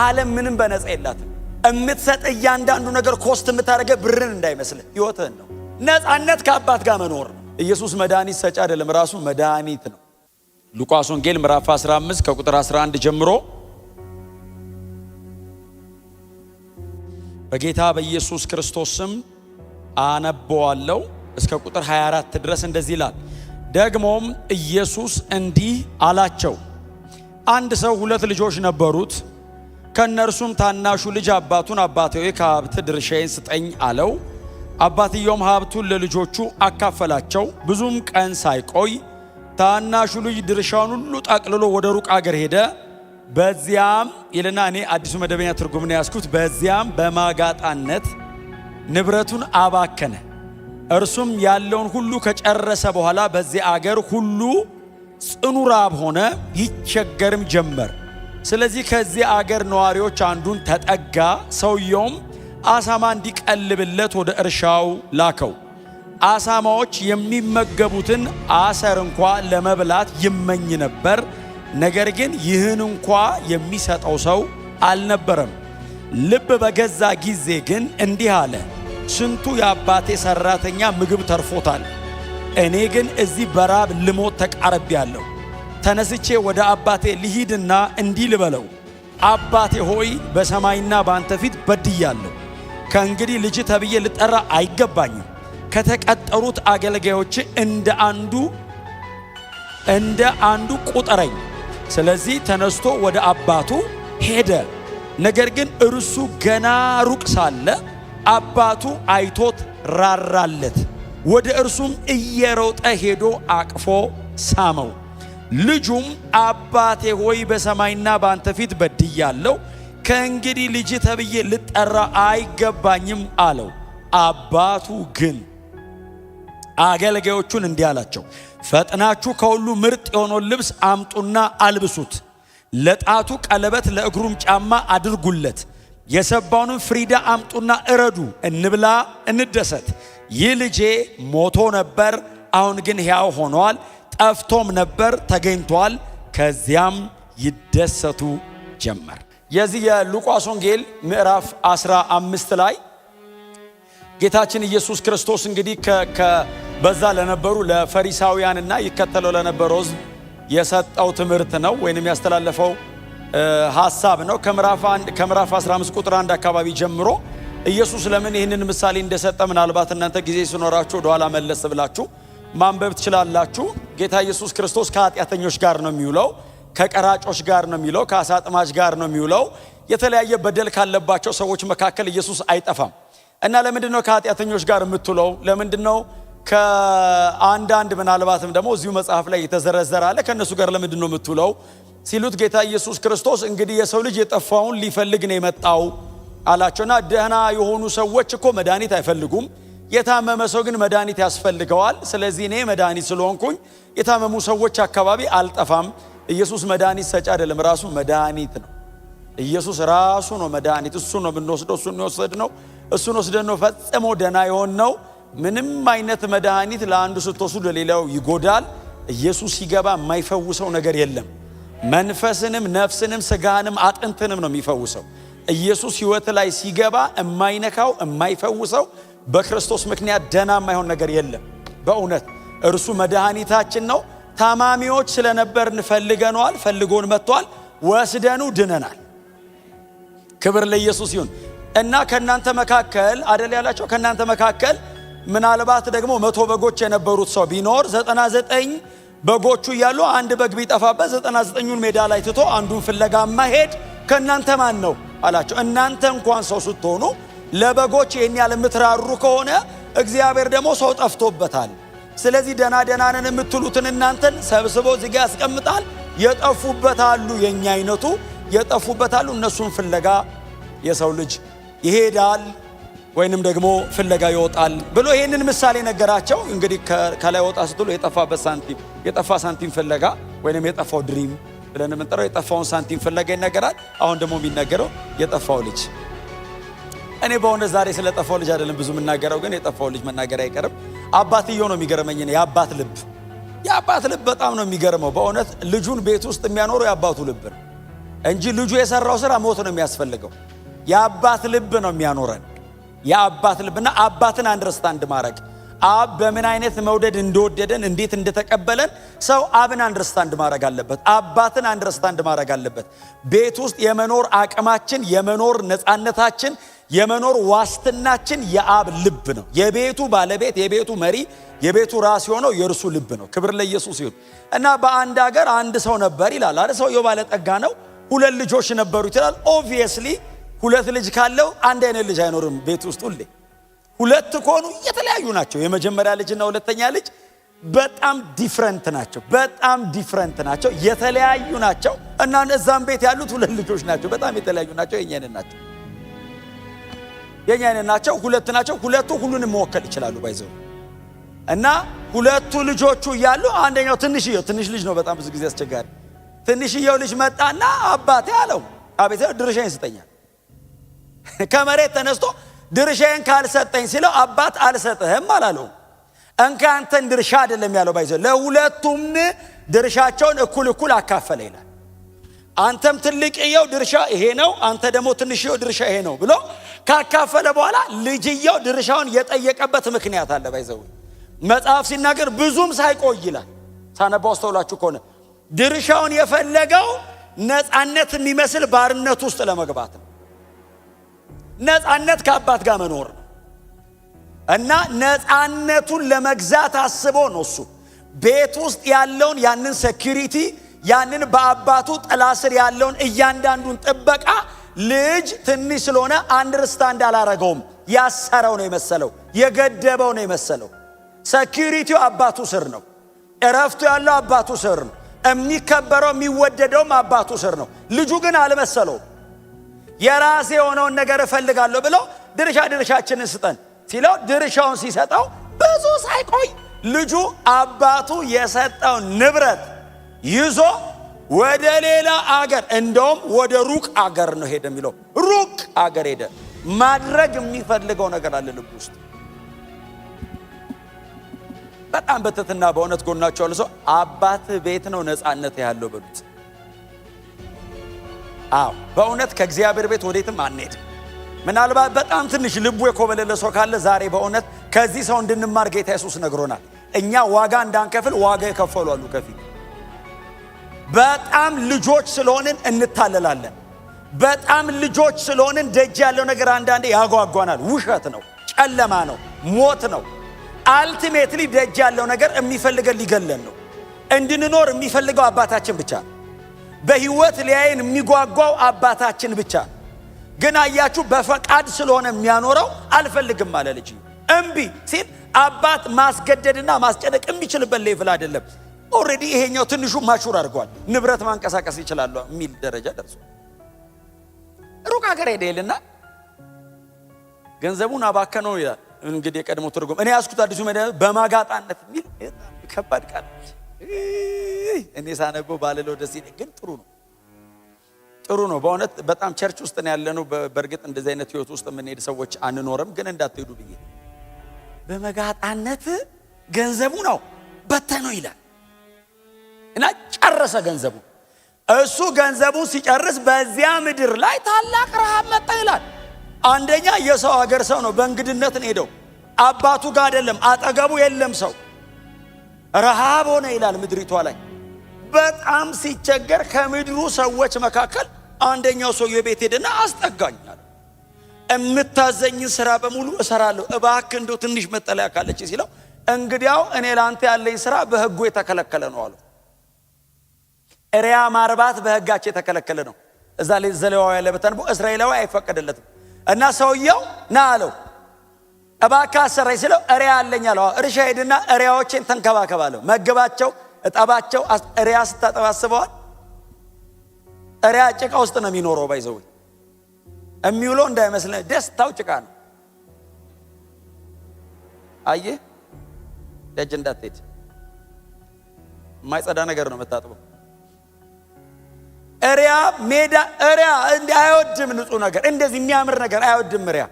ዓለም ምንም በነፃ የላትም። እምትሰጥ እያንዳንዱ ነገር ኮስት የምታደርገው ብርን እንዳይመስልህ ህይወትህን ነው። ነፃነት ከአባት ጋር መኖር ነው። ኢየሱስ መድኃኒት ሰጪ አይደለም፣ ራሱ መድኃኒት ነው። ሉቃስ ወንጌል ምዕራፍ 15 ከቁጥር 11 ጀምሮ በጌታ በኢየሱስ ክርስቶስ ስም አነበዋለሁ እስከ ቁጥር 24 ድረስ እንደዚህ ይላል። ደግሞም ኢየሱስ እንዲህ አላቸው፣ አንድ ሰው 2 ልጆች ነበሩት። ከነርሱም ታናሹ ልጅ አባቱን አባቴ ሆይ ከሀብት ድርሻዬን ስጠኝ አለው። አባትየውም ሀብቱን ለልጆቹ አካፈላቸው። ብዙም ቀን ሳይቆይ ታናሹ ልጅ ድርሻውን ሁሉ ጠቅልሎ ወደ ሩቅ አገር ሄደ። በዚያም ይልና እኔ አዲሱ መደበኛ ትርጉም ነው ያስኩት፣ በዚያም በማጋጣነት ንብረቱን አባከነ። እርሱም ያለውን ሁሉ ከጨረሰ በኋላ በዚያ አገር ሁሉ ጽኑ ራብ ሆነ፣ ይቸገርም ጀመር። ስለዚህ ከዚህ አገር ነዋሪዎች አንዱን ተጠጋ። ሰውየውም አሳማ እንዲቀልብለት ወደ እርሻው ላከው። አሳማዎች የሚመገቡትን አሰር እንኳ ለመብላት ይመኝ ነበር። ነገር ግን ይህን እንኳ የሚሰጠው ሰው አልነበረም። ልብ በገዛ ጊዜ ግን እንዲህ አለ፣ ስንቱ የአባቴ ሰራተኛ ምግብ ተርፎታል፣ እኔ ግን እዚህ በራብ ልሞት ተቃርቤያለሁ። ተነስቼ ወደ አባቴ ልሂድና እንዲህ ልበለው፣ አባቴ ሆይ በሰማይና በአንተ ፊት በድያለሁ። ከእንግዲህ ልጅ ተብዬ ልጠራ አይገባኝም። ከተቀጠሩት አገልጋዮች እንደ አንዱ ቁጠረኝ። ስለዚህ ተነስቶ ወደ አባቱ ሄደ። ነገር ግን እርሱ ገና ሩቅ ሳለ አባቱ አይቶት ራራለት። ወደ እርሱም እየሮጠ ሄዶ አቅፎ ሳመው። ልጁም አባቴ ሆይ በሰማይና በአንተ ፊት በድያለሁ፣ ከእንግዲህ ልጅ ተብዬ ልጠራ አይገባኝም አለው። አባቱ ግን አገልጋዮቹን እንዲህ አላቸው፣ ፈጥናችሁ ከሁሉ ምርጥ የሆነውን ልብስ አምጡና አልብሱት፣ ለጣቱ ቀለበት ለእግሩም ጫማ አድርጉለት። የሰባውንም ፍሪዳ አምጡና እረዱ፣ እንብላ እንደሰት። ይህ ልጄ ሞቶ ነበር፣ አሁን ግን ሕያው ሆኗል፣ ጠፍቶም ነበር ተገኝቷል። ከዚያም ይደሰቱ ጀመር። የዚህ የሉቃስ ወንጌል ምዕራፍ 15 ላይ ጌታችን ኢየሱስ ክርስቶስ እንግዲህ በዛ ለነበሩ ለፈሪሳውያንና ይከተለው ለነበረው ሕዝብ የሰጠው ትምህርት ነው ወይንም ያስተላለፈው ሐሳብ ነው። ከምዕራፍ 15 ቁጥር 1 አካባቢ ጀምሮ ኢየሱስ ለምን ይህንን ምሳሌ እንደሰጠ ምናልባት እናንተ ጊዜ ሲኖራችሁ ወደኋላ መለስ ብላችሁ ማንበብ ትችላላችሁ። ጌታ ኢየሱስ ክርስቶስ ከኃጢአተኞች ጋር ነው የሚውለው፣ ከቀራጮች ጋር ነው የሚውለው፣ ከአሳ አጥማጅ ጋር ነው የሚውለው። የተለያየ በደል ካለባቸው ሰዎች መካከል ኢየሱስ አይጠፋም። እና ለምንድነው ከኃጢአተኞች ጋር የምትውለው? ለምንድነው ከአንዳንድ ምናልባትም ደግሞ እዚሁ መጽሐፍ ላይ የተዘረዘረ አለ ከነሱ ጋር ለምንድነው የምትውለው ሲሉት ጌታ ኢየሱስ ክርስቶስ እንግዲህ የሰው ልጅ የጠፋውን ሊፈልግ ነው የመጣው አላቸውና ደህና የሆኑ ሰዎች እኮ መድኃኒት አይፈልጉም፣ የታመመ ሰው ግን መድኃኒት ያስፈልገዋል። ስለዚህ እኔ መድኃኒት ስለሆንኩኝ የታመሙ ሰዎች አካባቢ አልጠፋም። ኢየሱስ መድኃኒት ሰጪ አይደለም፣ ራሱ መድኃኒት ነው። ኢየሱስ ራሱ ነው መድኃኒት። እሱ ነው ብንወስደው፣ እሱ ነው ወሰድነው፣ እሱን ወስደን ነው ፈጽሞ ደህና የሆነው። ምንም አይነት መድኃኒት ለአንዱ ስትወስዱ ለሌላው ይጎዳል። ኢየሱስ ሲገባ የማይፈውሰው ነገር የለም። መንፈስንም ነፍስንም ስጋንም አጥንትንም ነው የሚፈውሰው። ኢየሱስ ሕይወት ላይ ሲገባ የማይነካው የማይፈውሰው በክርስቶስ ምክንያት ደህና የማይሆን ነገር የለም። በእውነት እርሱ መድኃኒታችን ነው። ታማሚዎች ስለነበርን ፈልገነዋል፣ ፈልጎን መጥቷል፣ ወስደኑ ድነናል። ክብር ለኢየሱስ ይሁን። እና ከናንተ መካከል አደል ያላቸው ከናንተ መካከል ምናልባት ደግሞ 100 በጎች የነበሩት ሰው ቢኖር 99 በጎቹ እያሉ አንድ በግ ቢጠፋበት 99ኙን ሜዳ ላይ ትቶ አንዱን ፍለጋ ማሄድ ከናንተ ማን ነው አላቸው። እናንተ እንኳን ሰው ስትሆኑ ለበጎች ይሄን ያህል የምትራሩ ከሆነ እግዚአብሔር ደግሞ ሰው ጠፍቶበታል። ስለዚህ ደና ነን የምትሉትን እናንተን ሰብስቦ እዚህ ጋር ያስቀምጣል። የጠፉበታሉ፣ የኛ አይነቱ የጠፉበታሉ፣ እነሱን ፍለጋ የሰው ልጅ ይሄዳል ወይንም ደግሞ ፍለጋ ይወጣል ብሎ ይሄንን ምሳሌ ነገራቸው። እንግዲህ ከላይ ወጣ ስትሉ የጠፋ ሳንቲም ፍለጋ ወይንም የጠፋው ድሪም ብለን የምንጠራው የጠፋውን ሳንቲም ፍለጋ ይነገራል። አሁን ደግሞ የሚነገረው የጠፋው ልጅ። እኔ በእውነት ዛሬ ስለጠፋው ልጅ አይደለም ብዙ የምናገረው፣ ግን የጠፋው ልጅ መናገር አይቀርም። አባትየው ነው የሚገርመኝ። የአባት ልብ በጣም ነው የሚገርመው። በእውነት ልጁን ቤት ውስጥ የሚያኖረው የአባቱ ልብ ነው። እንጂ ልጁ የሰራው ስራ ሞት ነው የሚያስፈልገው። የአባት ልብ ነው የሚያኖረን። የአባት ልብና አባትን አንደርስታንድ ማድረግ አብ በምን አይነት መውደድ እንደወደደን እንዴት እንደተቀበለን ሰው አብን አንደርስታንድ ማድረግ አለበት። አባትን አንደርስታንድ ማድረግ አለበት። ቤት ውስጥ የመኖር አቅማችን፣ የመኖር ነፃነታችን፣ የመኖር ዋስትናችን የአብ ልብ ነው። የቤቱ ባለቤት፣ የቤቱ መሪ፣ የቤቱ ራስ የሆነው የእርሱ ልብ ነው። ክብር ለኢየሱስ ይሁን። እና በአንድ ሀገር አንድ ሰው ነበር ይላል አይደል? ሰውየው ባለጠጋ ነው። 2 ልጆች ነበሩት ይላል። ኦብቪየስሊ 2 ልጅ ካለው አንድ አይነት ልጅ አይኖርም ቤት ውስጥ ሁሌ 2 ከሆኑ የተለያዩ ናቸው። የመጀመሪያ ልጅና ሁለተኛ ልጅ በጣም ዲፍረንት ናቸው። በጣም ዲፍረንት ናቸው፣ የተለያዩ ናቸው። እና እዛም ቤት ያሉት 2 ልጆች ናቸው። በጣም የተለያዩ ናቸው። የኛ አይነት ናቸው። የኛ አይነት ናቸው። 2 ናቸው። 2ቱ ሁሉንም መወከል ይችላሉ ባይዘው። እና 2 ልጆቹ እያሉ አንደኛው ትንሽ ልጅ ነው። በጣም ብዙ ጊዜ አስቸጋሪ። ትንሽየው ልጅ መጣና አባቴ አለው፣ አቤት ድርሻዬን ስጠኛል። ከመሬት ተነስቶ ድርሻዬን ካልሰጠኝ ሲለው አባት አልሰጥህም አላለው። እንካ አንተን ድርሻ አይደለም ያለው ባይዘው፣ ለሁለቱም ድርሻቸውን እኩል አካፈለ ይላል። አንተም ትልቅየው ድርሻ ይሄ ነው፣ አንተ ደግሞ ትንሽየው ድርሻ ይሄ ነው ብሎ ካካፈለ በኋላ ልጅየው ድርሻውን የጠየቀበት ምክንያት አለ ባይዘው። መጽሐፍ ሲናገር ብዙም ሳይቆይ ይላል። ሳነባው አስተውላችሁ ከሆነ ድርሻውን የፈለገው ነፃነት የሚመስል ባርነት ውስጥ ለመግባት ነው። ነፃነት ከአባት ጋር መኖር ነው። እና ነፃነቱን ለመግዛት አስቦ ነው እሱ ቤት ውስጥ ያለውን ያንን ሴኩሪቲ፣ ያንን በአባቱ ጥላ ስር ያለውን እያንዳንዱን ጥበቃ ልጅ ትንሽ ስለሆነ አንደርስታንድ አላረገውም። ያሰረው ነው የመሰለው፣ የገደበው ነው የመሰለው። ሴኩሪቲው አባቱ ስር ነው። እረፍቱ ያለው አባቱ ስር ነው። የሚከበረው የሚወደደውም አባቱ ስር ነው። ልጁ ግን አልመሰለውም። የራሴ የሆነውን ነገር እፈልጋለሁ ብሎ ድርሻችንን ስጠን ሲለው ድርሻውን ሲሰጠው ብዙ ሳይቆይ ልጁ አባቱ የሰጠውን ንብረት ይዞ ወደ ሌላ አገር፣ እንደውም ወደ ሩቅ አገር ነው ሄደ የሚለው። ሩቅ አገር ሄደ። ማድረግ የሚፈልገው ነገር አለ ልብ ውስጥ። በጣም በትህትና በእውነት ጎናቸው ያለ ሰው አባት ቤት ነው ነፃነት ያለው በሉት። አዎ በእውነት ከእግዚአብሔር ቤት ወዴትም አንሄድ። ምናልባት በጣም ትንሽ ልቡ የኮበለለ ሰው ካለ ዛሬ በእውነት ከዚህ ሰው እንድንማር ጌታ ኢየሱስ ነግሮናል። እኛ ዋጋ እንዳንከፍል ዋጋ የከፈሉ አሉ ከፊት። በጣም ልጆች ስለሆንን እንታለላለን። በጣም ልጆች ስለሆንን ደጅ ያለው ነገር አንዳንዴ ያጓጓናል። ውሸት ነው፣ ጨለማ ነው፣ ሞት ነው። አልቲሜትሊ ደጅ ያለው ነገር የሚፈልገን ሊገለን ነው። እንድንኖር የሚፈልገው አባታችን ብቻ ነው። በህይወት ሊያየን የሚጓጓው አባታችን ብቻ። ግን አያችሁ በፈቃድ ስለሆነ የሚያኖረው አልፈልግም አለ ልጅ። እምቢ ሲል አባት ማስገደድና ማስጨነቅ የሚችልበት ሌቭል አይደለም። ኦሬዲ ይሄኛው ትንሹ ማቹር አድርጓል። ንብረት ማንቀሳቀስ ይችላል የሚል ደረጃ ደርሷል። ሩቅ ሀገር ሄደልና ገንዘቡን አባከነው ይላል። እንግዲህ የቀድሞ ትርጉም እኔ ያስኩት አዲሱ መድኃኒት በማጋጣነት የሚል ከባድ ቃል እኔ ሳነበው ባለለው ደስ ይለኝ። ግን ጥሩ ነው በእውነት በጣም ቸርች ውስጥ ነው ያለነው። በእርግጥ እንደዚህ አይነት ህይወት ውስጥ የምንሄድ ሰዎች አንኖርም። ግን እንዳትሄዱ ብዬ በመጋጣነት ገንዘቡ ነው በተነው ይላል እና ጨረሰ ገንዘቡ። እሱ ገንዘቡን ሲጨርስ በዚያ ምድር ላይ ታላቅ ረሃብ መጣ ይላል። አንደኛ የሰው ሀገር ሰው ነው፣ በእንግድነት ነው ሄደው። አባቱ ጋር አይደለም፣ አጠገቡ የለም ሰው። ረሃብ ሆነ ይላል ምድሪቷ ላይ። በጣም ሲቸገር ከምድሩ ሰዎች መካከል አንደኛው ሰው የቤት ሄደና አስጠጋኛል። እምታዘኝን ስራ በሙሉ እሰራለሁ፣ እባክህ እንደው ትንሽ መጠለያ ካለች ሲለው፣ እንግዲያው እኔ ላንተ ያለኝ ስራ በህጉ የተከለከለ ነው አለው። እሪያ ማርባት በህጋቸው የተከለከለ ነው። እዛ ላይ ዘሌዋዊ ያለበታን እስራኤላዊ አይፈቀደለትም። እና ሰውየው ና አለው፣ እባክህ አሰራኝ ሲለው እሪያ አለኝ አለው። እርሻ ሄድና እሪያዎችን ተንከባከባለሁ፣ መግባቸው፣ እጠባቸው። እሪያ ስታጠባስበዋል። እሪያ ጭቃ ውስጥ ነው የሚኖረው። ባይዘው የሚውለው እንዳይመስልህ ደስታው ጭቃ ነው። አየህ ደጅ እንዳትሄድ የማይጸዳ ነገር ነው የምታጥበው። እሪያ ሜዳ እሪያ እንደ አይወድም ንጹህ ነገር፣ እንደዚህ የሚያምር ነገር አይወድም። እሪያ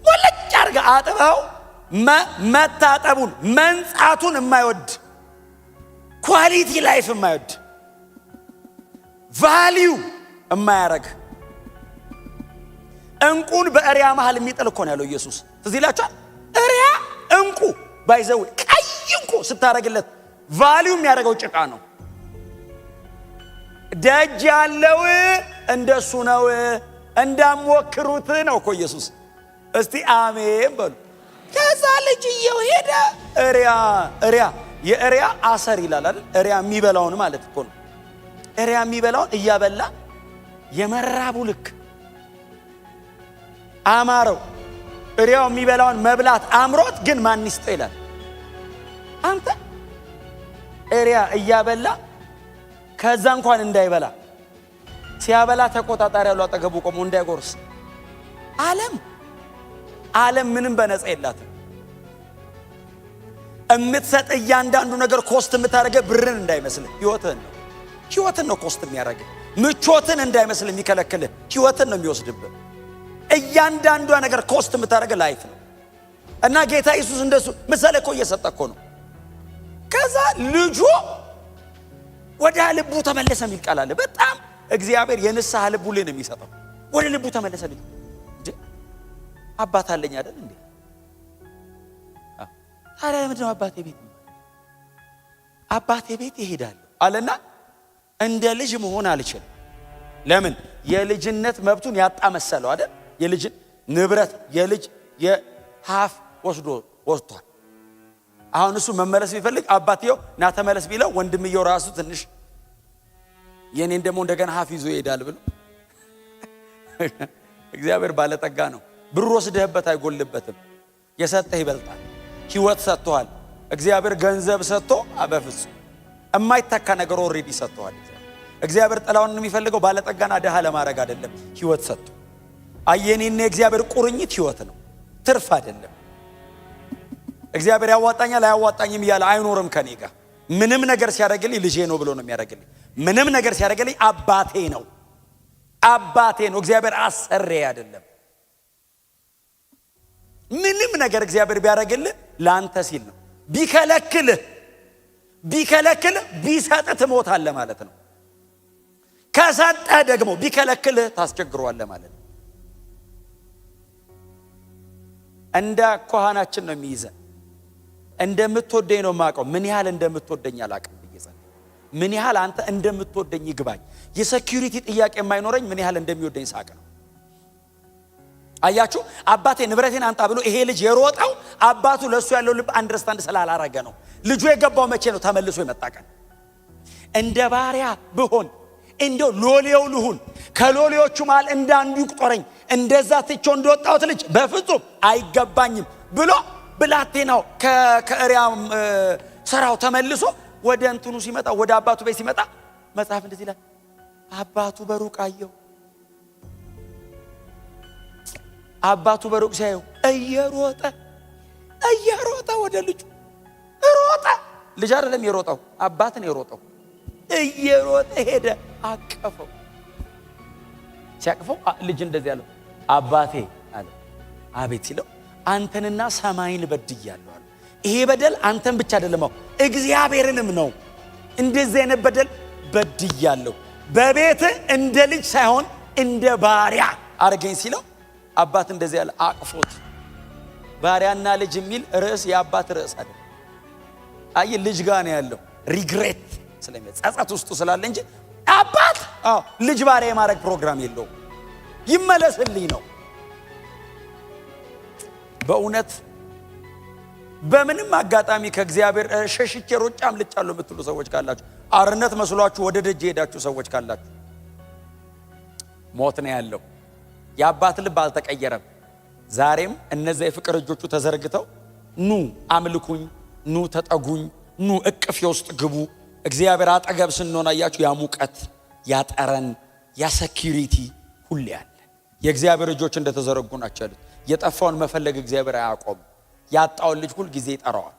ወለጭ አርጋ አጥበው መታጠቡን መንጻቱን የማይወድ ኳሊቲ ላይፍ የማይወድ ቫልዩ እማያረግ እንቁን በእሪያ መሃል የሚጥል እኮ ነው ያለው ኢየሱስ። ትዝ ይላችኋል። እሪያ እንቁ ባይዘው ቀይ እንቁ ስታረግለት ቫልዩ የሚያደርገው ጭቃ ነው። ደጅ ያለው እንደሱ ነው እንዳሞክሩት ነው እኮ ኢየሱስ። እስቲ አሜን በሉ። ከዛ ልጅየው ሄደ። እሪያ የእሪያ አሰር ይላል አይደል? እሪያ የሚበላውን ማለት እኮ ነው። እሪያ የሚበላውን እያበላ የመራቡ ልክ አማረው። እሪያው የሚበላውን መብላት አምሮት ግን ማን ይስጠው ይላል። አንተ እሪያ እያበላ ከዛ እንኳን እንዳይበላ ሲያበላ ተቆጣጣሪ ያለው አጠገቡ ቆሞ እንዳይጎርስ። ዓለም ምንም በነፃ የላትም። እምትሰጥ እያንዳንዱ ነገር ኮስት የምታደርገ ብርን እንዳይመስልህ ህይወትን ነው ኮስት የሚያደርግ። ምቾትን እንዳይመስል የሚከለክልህ ህይወትን ነው የሚወስድብህ። እያንዳንዷ ነገር ኮስት የምታደርገ ላይፍ ነው። እና ጌታ ኢየሱስ እንደሱ ምሳሌ እኮ እየሰጠ እኮ ነው። ከዛ ልጁ ወደ ልቡ ተመለሰ የሚል ቃል አለ። በጣም እግዚአብሔር የንስሐ ልቡ ላይ ነው የሚሰጠው። ወደ ልቡ ተመለሰ። ልጅ እንዴ አባት አለኝ አይደል እንዴ? ታዲያ ለምንድን ነው አባቴ ቤት ይሄዳል አለና እንደ ልጅ መሆን አልችልም። ለምን? የልጅነት መብቱን ያጣ መሰለው አይደል? የልጅ ንብረት የልጅ የሀፍ ወስዷል። አሁን እሱ መመለስ ቢፈልግ አባትየው ና ተመለስ ቢለው ወንድምየው ራሱ ትንሽ የኔን ደግሞ እንደገና ሀፍ ይዞ ይሄዳል ብሎ እግዚአብሔር ባለጠጋ ነው። ብር ወስደህበት አይጎልበትም። የሰጠህ ይበልጣል። ህይወት ሰጥቷል። እግዚአብሔር ገንዘብ ሰጥቶ በፍጹም የማይተካ ነገር ኦሬዲ ሰጥቷል። እግዚአብሔር ጥላውን የሚፈልገው ባለጠጋና ደሃ ለማድረግ አይደለም፣ ህይወት ሰጥቶ። አየኔና የእግዚአብሔር ቁርኝት ህይወት ነው፣ ትርፍ አይደለም። እግዚአብሔር ያዋጣኛል አያዋጣኝም እያለ አይኖርም ከኔ ጋር። ምንም ነገር ሲያደርግልኝ ልጄ ነው ብሎ ነው የሚያደርግልኝ። ምንም ነገር ሲያደርግልኝ አባቴ ነው። እግዚአብሔር አሰሬ አይደለም። ምንም ነገር እግዚአብሔር ቢያደርግልህ ላንተ ሲል ነው። ቢከለክልህ ቢሰጥህ ትሞታለህ ማለት ነው። ከሰጠህ ደግሞ ቢከለክልህ ታስቸግረዋለህ ማለት ነው። እንደ ኮሃናችን ነው የሚይዘን። እንደምትወደኝ ነው የማውቀው። ምን ያህል እንደምትወደኝ አላውቅም። ምን ያህል አንተ እንደምትወደኝ ይግባኝ። የሴኩሪቲ ጥያቄ የማይኖረኝ ምን ያህል እንደሚወደኝ ሳቅ ነው። አያችሁ፣ አባቴ ንብረቴን አንጣ ብሎ ይሄ ልጅ የሮጠው አባቱ ለሱ ያለው ልብ አንደርስታንድ ስላላረገ ነው። ልጁ የገባው መቼ ነው? ተመልሶ የመጣ ቀን። እንደ ባሪያ ብሆን እንደው ሎሌው ልሁን፣ ከሎሌዎቹ መሃል እንዳንዱ ይቁጠረኝ፣ እንደዛ ትቼው እንደወጣሁት ልጅ በፍጹም አይገባኝም ብሎ ብላቴናው ከእሪያ ሰራው ተመልሶ ወደ እንትኑ ሲመጣ፣ ወደ አባቱ ቤት ሲመጣ መጽሐፍ እንደዚህ ይላል፣ አባቱ በሩቅ አየው። አባቱ በሩቅ ሲያየው እየሮጠ ወደ ልጁ ሮጠ። ልጅ አይደለም የሮጠው፣ አባት ነው የሮጠው። እየሮጠ ሄደ፣ አቀፈው። ሲያቅፈው ልጅ እንደዚህ ያለው አባቴ አለ። አቤት ሲለው አንተንና ሰማይን በድያለሁ አለ። ይሄ በደል አንተን ብቻ አይደለም እግዚአብሔርንም ነው። እንደዚህ አይነት በደል በድያለሁ፣ በቤት እንደ ልጅ ሳይሆን እንደ ባሪያ አርገኝ ሲለው አባት እንደዚህ ያለ አቅፎት። ባሪያና ልጅ የሚል ርዕስ የአባት ርዕስ አይደለም። አይ ልጅ ጋር ነው ያለው። ሪግሬት ስለሚጸጸት ውስጡ ስላለ እንጂ አባት ልጅ ባሪያ የማድረግ ፕሮግራም የለውም። ይመለስልኝ ነው። በእውነት በምንም አጋጣሚ ከእግዚአብሔር ሸሽቼ ሮጬ አምልጫለሁ የምትሉ ሰዎች ካላችሁ፣ አርነት መስሏችሁ ወደ ደጅ ሄዳችሁ ሰዎች ካላችሁ፣ ሞት ነው ያለው። የአባት ልብ አልተቀየረም። ዛሬም እነዚያ የፍቅር እጆቹ ተዘርግተው ኑ አምልኩኝ፣ ኑ ተጠጉኝ፣ ኑ እቅፍ ውስጥ ግቡ። እግዚአብሔር አጠገብ ስንሆን አያችሁ፣ ያ ሙቀት፣ ያ ጠረን፣ ያ ሴኩሪቲ ሁሌ አለ። የእግዚአብሔር እጆች እንደተዘረጉ ናቸው ያሉት። የጠፋውን መፈለግ እግዚአብሔር አያቆም። ያጣውን ልጅ ሁል ጊዜ ይጠራዋል።